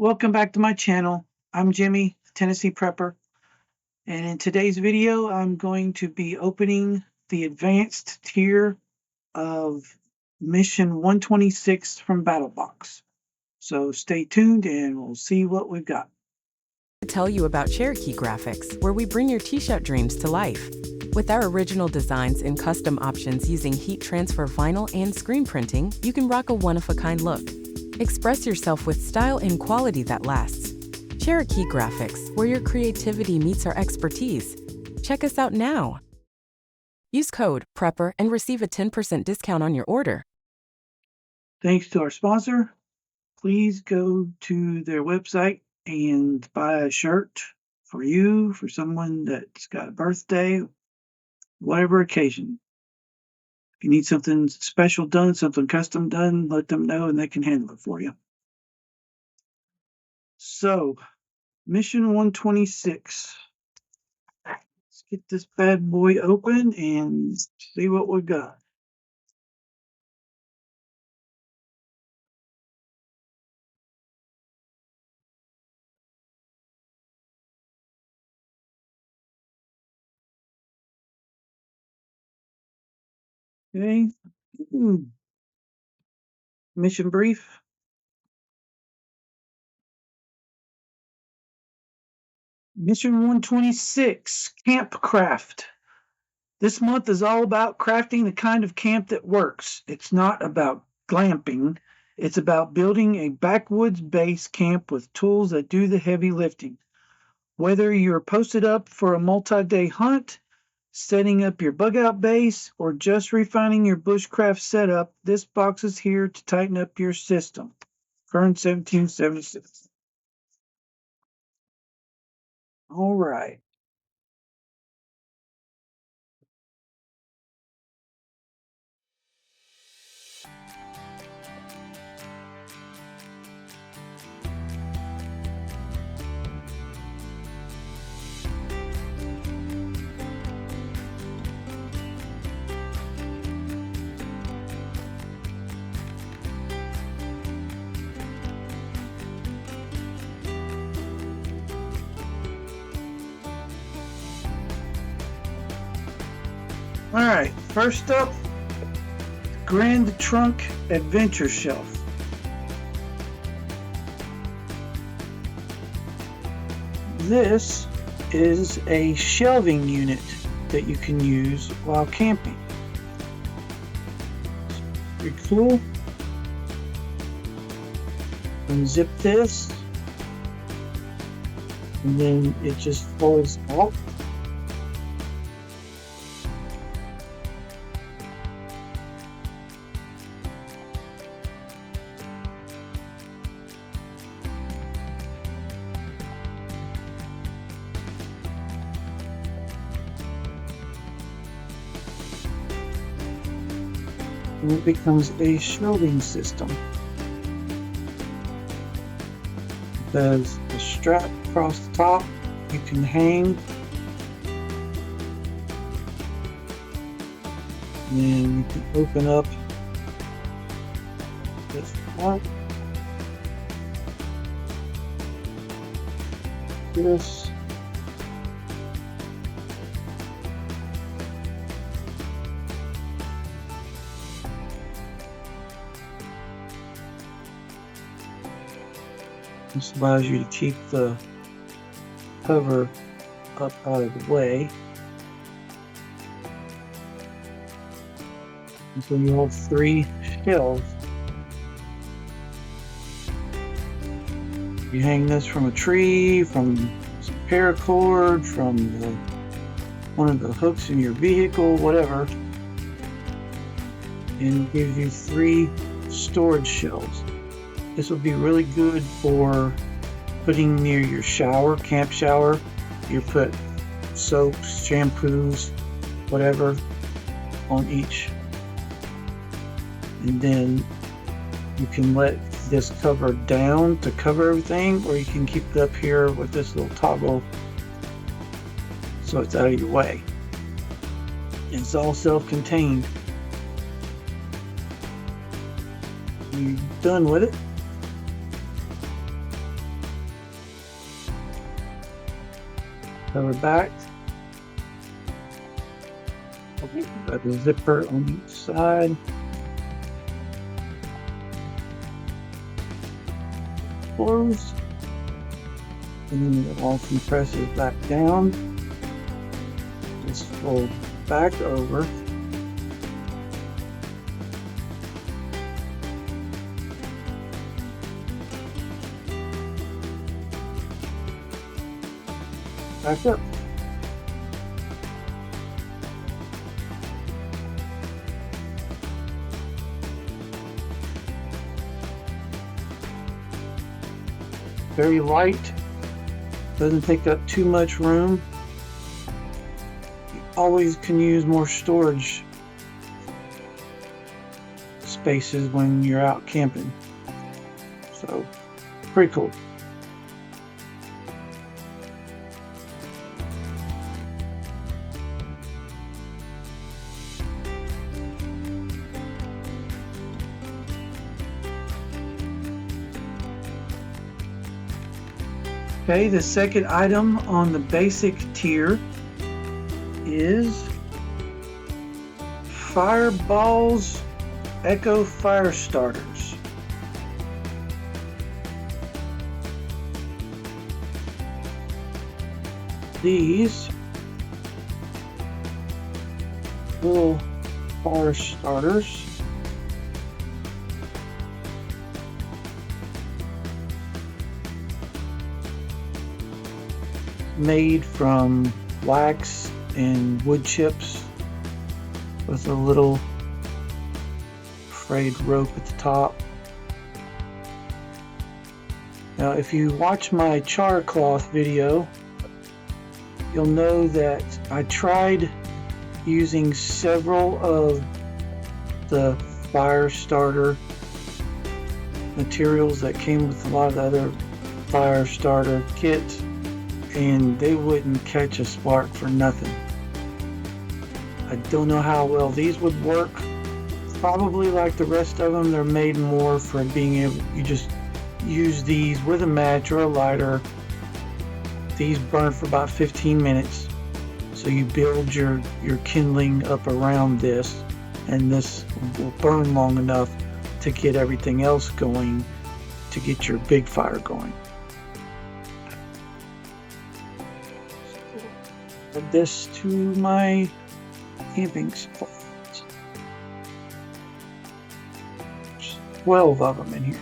welcome back to my channel. I'm Jimmy, Tennessee Prepper, and in today's video I'm going to be opening the advanced tier of Mission 126 from BattlBox. So stay tuned and we'll see what we've got. Tell you about Cherokee Graphics, where we bring your t-shirt dreams to life. With our original designs and custom options using heat transfer vinyl and screen printing, you can rock a one-of-a-kind look. Express yourself with style and quality that lasts. Cherokee Graphics, where your creativity meets our expertise. Check us out now. Use code PREPPER and receive a 10% discount on your order. Thanks to our sponsor. Please go to their website and buy a shirt for you, for someone that's got a birthday, whatever occasion. If you need something special done, something custom done, let them know and they can handle it for you. So, Mission 126. Let's get this bad boy open and see what we got. Okay. Mission brief. Mission 126, Campcraft. This month is all about crafting the kind of camp that works. It's not about glamping. It's about building a backwoods base camp with tools that do the heavy lifting. Whether you're posted up for a multi-day hunt, setting up your bug-out base, or just refining your bushcraft setup, this box is here to tighten up your system. Kern 1776. All right. All right, first up, Grand Trunk Adventure Shelf. This is a shelving unit that you can use while camping. Pretty cool. Unzip this, and then it just folds out. And it becomes a shelving system. There's a strap across the top you can hang. And then you can open up this part. This. This allows you to keep the cover up out of the way. And so you have 3 shelves. You hang this from a tree, from some paracord, from one of the hooks in your vehicle, whatever. And it gives you 3 storage shelves. This will be really good for putting near your shower, camp shower. You put soaps, shampoos, whatever on each. And then you can let this cover down to cover everything, or you can keep it up here with this little toggle so it's out of your way. It's all self-contained. You're done with it. Cover back. Got the zipper on each side. Close. And then it all compresses back down. Just fold back over. Back up. Very light, doesn't take up too much room. You always can use more storage spaces when you're out camping. So, pretty cool. Okay, the second item on the basic tier is Fireball's Echo Fire Starters. These little fire starters made from wax and wood chips with a little frayed rope at the top. Now, if you watch my char cloth video, you'll know that I tried using several of the fire starter materials that came with a lot of the other fire starter kits, and they wouldn't catch a spark for nothing. I don't know how well these would work. Probably like the rest of them, they're made more for being able, you just use these with a match or a lighter. These burn for about 15 minutes. So you build your kindling up around this, and this will burn long enough to get everything else going, to get your big fire going. Add this to my camping supplies. 12 of them in here.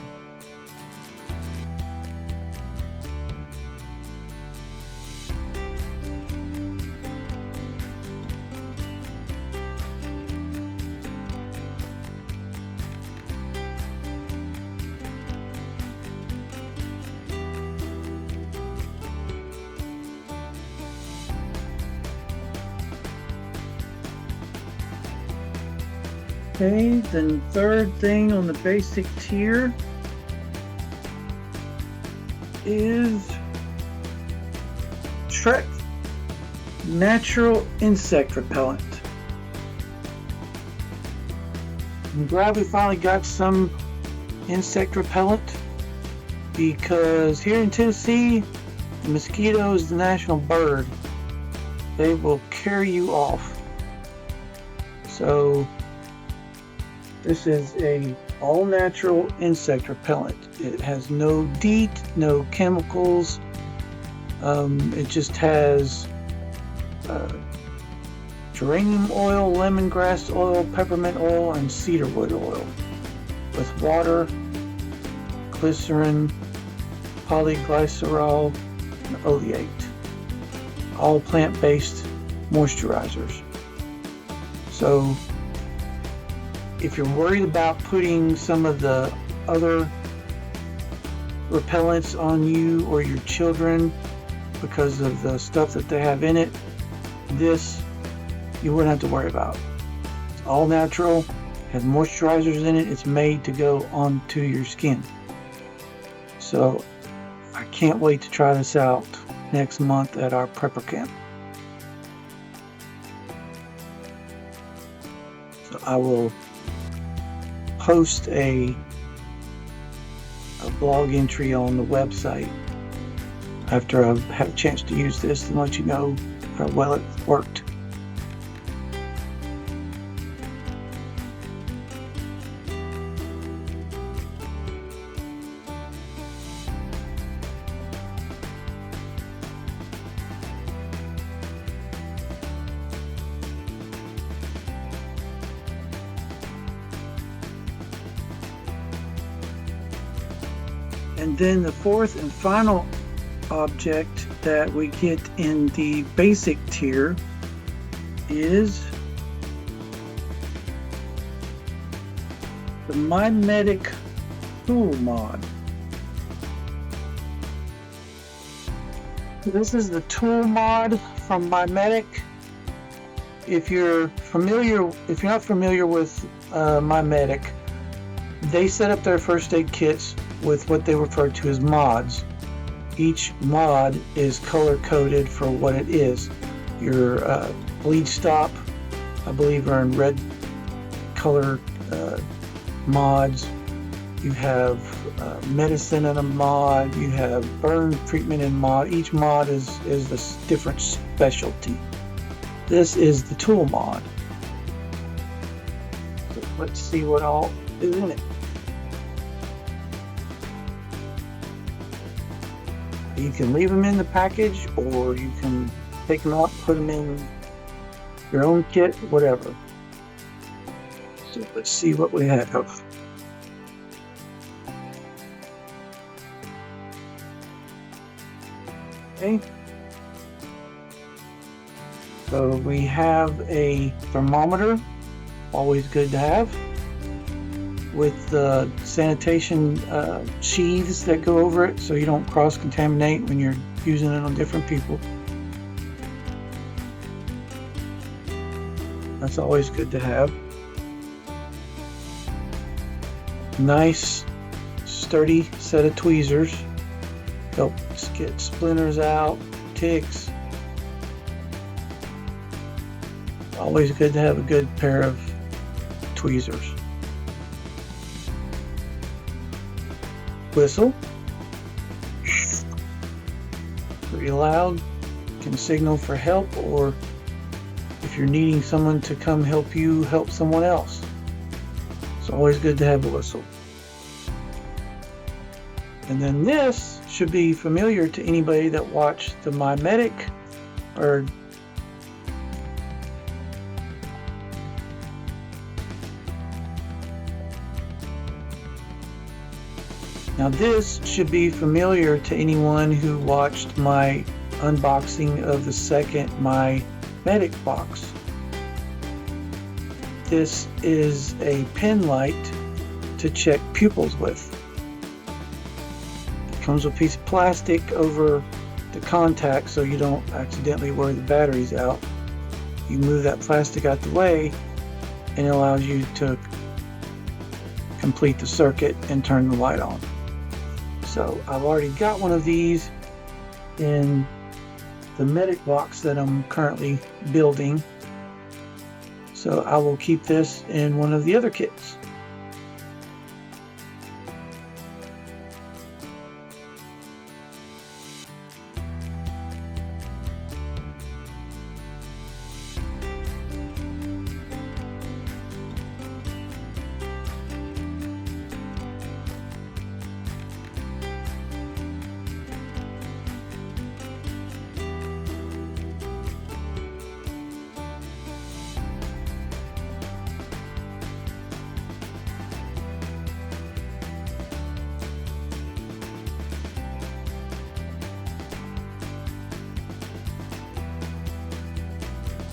Okay, then third thing on the basic tier is Trek Natural Insect Repellent. I'm glad we finally got some insect repellent, because here in Tennessee, the mosquito is the national bird. They will carry you off. So this is a all-natural insect repellent. It has no DEET, no chemicals. It just has geranium oil, lemongrass oil, peppermint oil, and cedarwood oil with water, glycerin, polyglycerol, and oleate. All plant-based moisturizers. So if you're worried about putting some of the other repellents on you or your children because of the stuff that they have in it, this you wouldn't have to worry about. It's all natural, has moisturizers in it, it's made to go onto your skin. So I can't wait to try this out next month at our prepper camp. So I will post a blog entry on the website after I've had a chance to use this and let you know how well it worked. And then the fourth and final object that we get in the basic tier is the My Medic tool mod. This is the tool mod from My Medic. If you're not familiar with My Medic, they set up their first aid kits with what they refer to as mods. Each mod is color coded for what it is. Your bleed stop, I believe, are in red color mods. You have medicine in a mod. You have burn treatment in mod. Each mod is a different specialty. This is the tool mod. So let's see what all is in it. You can leave them in the package, or you can take them out, put them in your own kit, whatever. So let's see what we have. Okay. So we have a thermometer, always good to have, with the sanitation sheaths that go over it so you don't cross-contaminate when you're using it on different people. That's always good to have. Nice, sturdy set of tweezers. Helps get splinters out, ticks. Always good to have a good pair of tweezers. Whistle, pretty loud, can signal for help, or if you're needing someone to come help you help someone else. It's always good to have a whistle. And then this should be familiar to anybody that watched the My Medic or Now this should be familiar to anyone who watched my unboxing of the second My Medic box. This is a pen light to check pupils with. It comes with a piece of plastic over the contact so you don't accidentally wear the batteries out. You move that plastic out the way and it allows you to complete the circuit and turn the light on. So I've already got one of these in the Medic box that I'm currently building. So I will keep this in one of the other kits.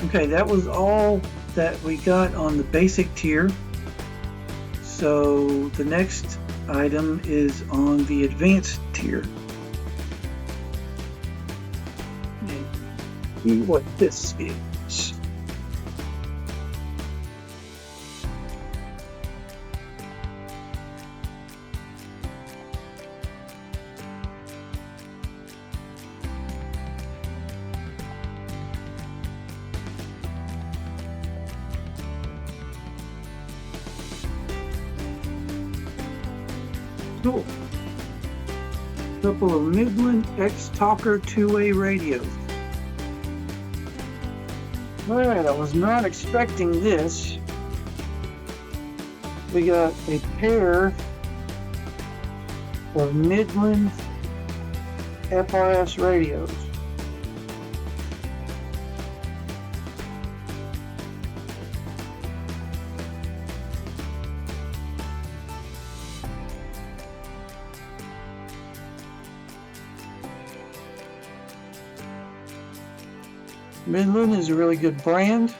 Okay, that was all that we got on the basic tier. So the next item is on the advanced tier. And see what this is. Cool. couple of Midland X-Talker two-way radios. Alright, I was not expecting this. We got a pair of Midland FRS radios. Midland is a really good brand.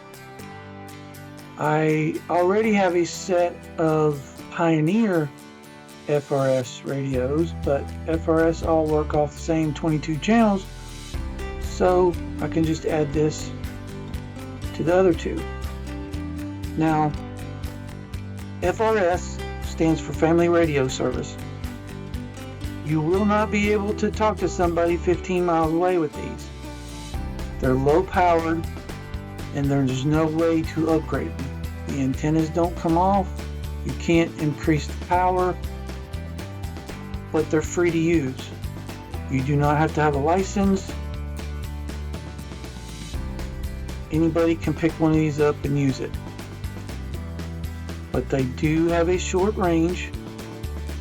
I already have a set of Pioneer FRS radios, but FRS all work off the same 22 channels, so I can just add this to the other two. Now, FRS stands for Family Radio Service. You will not be able to talk to somebody 15 miles away with these. They're low powered and there's no way to upgrade them. The antennas don't come off, you can't increase the power, but they're free to use. You do not have to have a license. Anybody can pick one of these up and use it. But they do have a short range,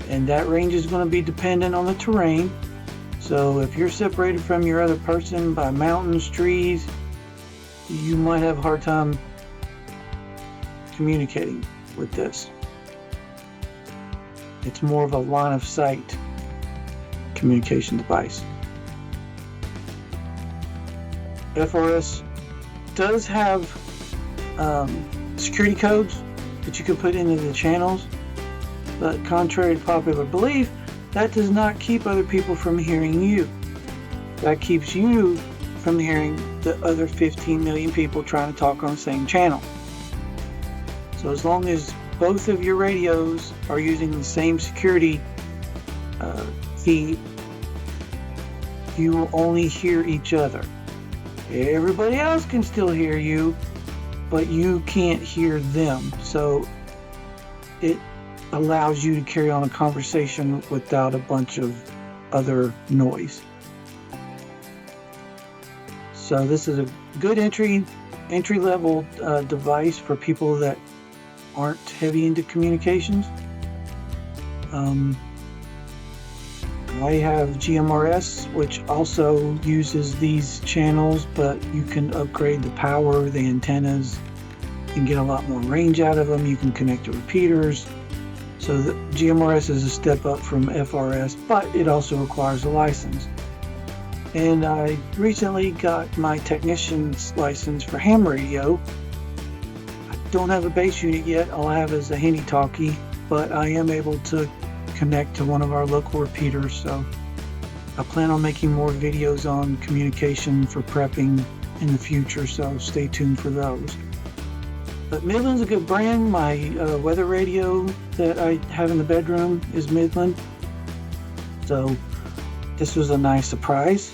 and that range is going to be dependent on the terrain. So if you're separated from your other person by mountains, trees, you might have a hard time communicating with this. It's more of a line of sight communication device. FRS does have security codes that you can put into the channels, but contrary to popular belief, that does not keep other people from hearing you. That keeps you from hearing the other 15 million people trying to talk on the same channel. So as long as both of your radios are using the same security feed, you will only hear each other. Everybody else can still hear you, but you can't hear them. So it allows you to carry on a conversation without a bunch of other noise. So this is a good entry level device for people that aren't heavy into communications. I have GMRS, which also uses these channels, but you can upgrade the power, the antennas. You can get a lot more range out of them. You can connect to repeaters. So the GMRS is a step up from FRS, but it also requires a license. And I recently got my technician's license for ham radio. I don't have a base unit yet. All I have is a handy-talkie, but I am able to connect to one of our local repeaters. So I plan on making more videos on communication for prepping in the future, so stay tuned for those. But Midland's a good brand. My weather radio that I have in the bedroom is Midland. So this was a nice surprise.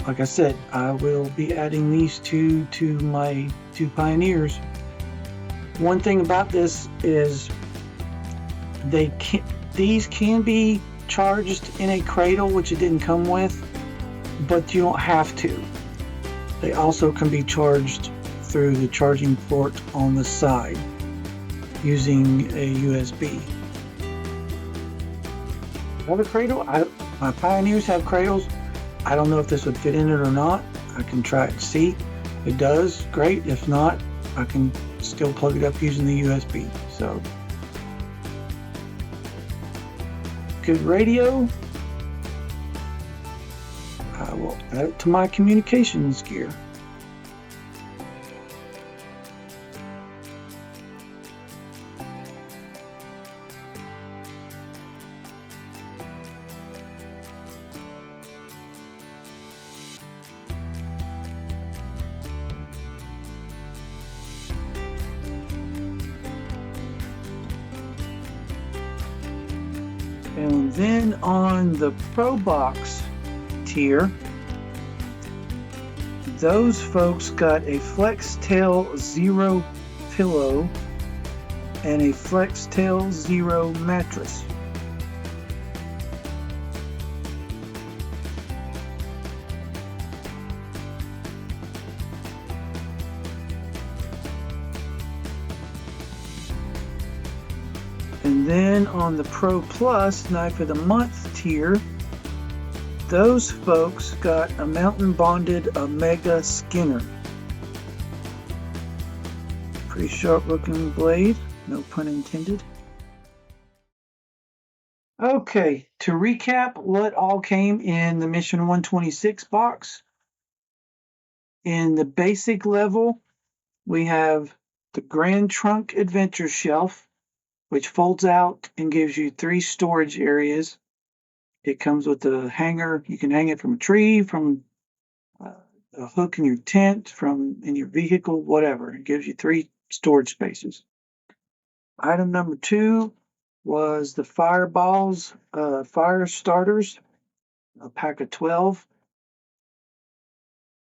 Like I said, I will be adding these two to my two Pioneers. One thing about this is these can be charged in a cradle, which it didn't come with, but you don't have to. They also can be charged through the charging port on the side using a USB. Another cradle, my Pioneers have cradles. I don't know if this would fit in it or not. I can try it and see. If it does, great. If not, I can still plug it up using the USB. So, good radio. I will add it to my communications gear. And then on the BattlBox tier, those folks got a FlexTail Zero pillow and a Flex Tail Zero mattress. And then on the Pro Plus Knife of the Month tier, those folks got a mountain bonded Omega Skinner. Pretty sharp looking blade, no pun intended. Okay, to recap what all came in the Mission 126 box. In the basic level, we have the Grand Trunk Adventure Shelf, which folds out and gives you 3 storage areas. It comes with a hanger. You can hang it from a tree, from a hook in your tent, from in your vehicle, whatever. It gives you 3 storage spaces. Item number 2 was the Fireballs fire starters, a pack of 12.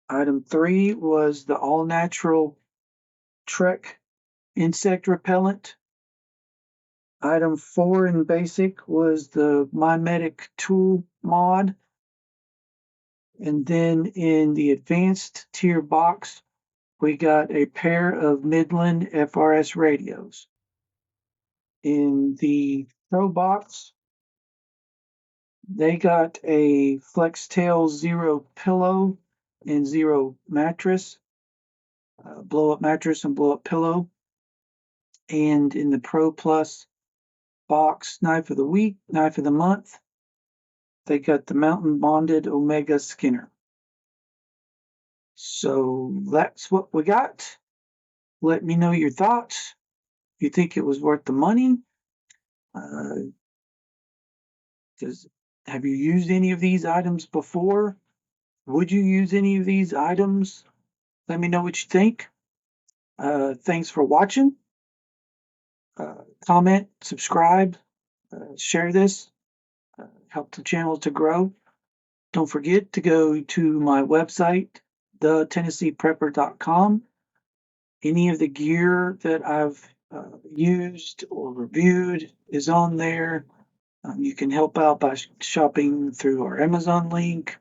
Item 3 was the all-natural Trek insect repellent. Item 4 in basic was the My Medic tool mod. And then in the advanced tier box, we got a pair of Midland FRS radios. In the Pro box, they got a Flextail Zero pillow and Zero mattress, blow-up mattress and blow-up pillow. And in the Pro Plus box Knife of the Week, Knife of the Month, they got the mountain bonded Omega Skinner. So that's what we got. Let me know your thoughts. If you think it was worth the money. Have you used any of these items before? Would you use any of these items? Let me know what you think. Thanks for watching. Comment, subscribe, share this. Help the channel to grow. Don't forget to go to my website, thetennesseeprepper.com. Any of the gear that I've used or reviewed is on there. You can help out by shopping through our Amazon link.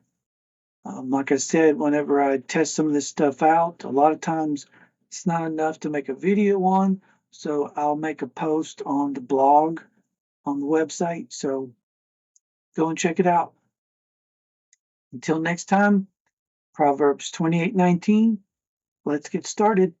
Like I said, whenever I test some of this stuff out, a lot of times it's not enough to make a video on, so I'll make a post on the blog on the website. So go and check it out. Until next time, Proverbs 28:19. Let's get started.